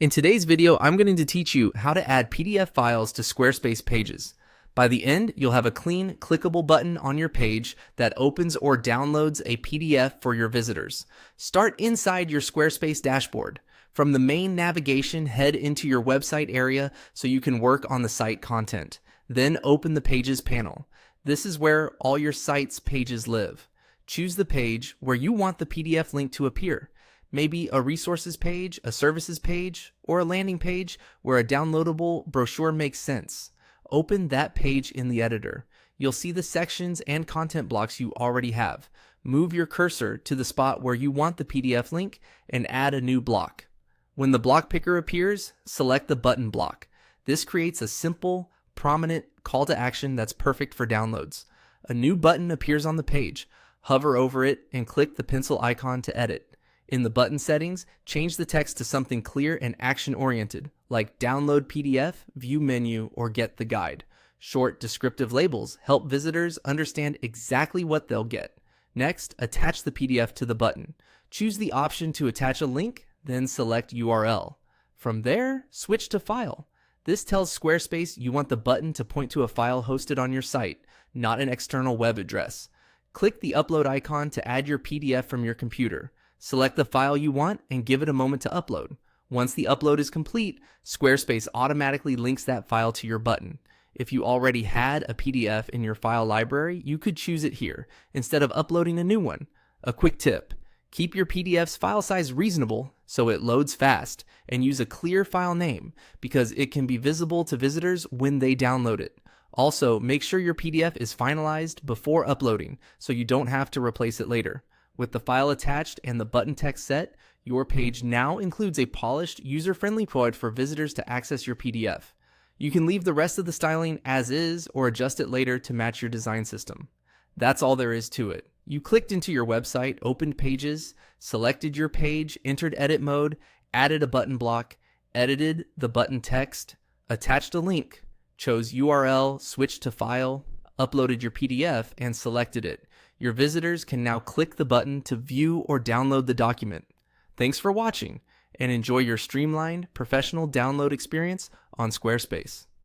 In today's video, I'm going to teach you how to add PDF files to Squarespace pages. By the end, you'll have a clean, clickable button on your page that opens or downloads a PDF for your visitors. Start inside your Squarespace dashboard. From the main navigation, head into your website area so you can work on the site content. Then open the Pages panel. This is where all your site's pages live. Choose the page where you want the PDF link to appear. Maybe a resources page, a services page, or a landing page where a downloadable brochure makes sense. Open that page in the editor. You'll see the sections and content blocks you already have. Move your cursor to the spot where you want the PDF link and add a new block. When the block picker appears, select the button block. This creates a simple, prominent call to action that's perfect for downloads. A new button appears on the page. Hover over it and click the pencil icon to edit. In the button settings, change the text to something clear and action-oriented, like Download PDF, View Menu, or Get the Guide. Short, descriptive labels help visitors understand exactly what they'll get. Next, attach the PDF to the button. Choose the option to attach a link, then select URL. From there, switch to File. This tells Squarespace you want the button to point to a file hosted on your site, not an external web address. Click the Upload icon to add your PDF from your computer. Select the file you want and give it a moment to upload. Once the upload is complete, Squarespace automatically links that file to your button. If you already had a PDF in your file library, you could choose it here instead of uploading a new one. A quick tip: keep your PDF's file size reasonable so it loads fast, and use a clear file name because it can be visible to visitors when they download it. Also, make sure your PDF is finalized before uploading so you don't have to replace it later. With the file attached and the button text set, your page now includes a polished, user-friendly point for visitors to access your PDF. You can leave the rest of the styling as is or adjust it later to match your design system. That's all there is to it. You clicked into your website, opened Pages, selected your page, entered edit mode, added a button block, edited the button text, attached a link, chose URL, switched to File, uploaded your PDF, and selected it. Your visitors can now click the button to view or download the document. Thanks for watching, and enjoy your streamlined, professional download experience on Squarespace.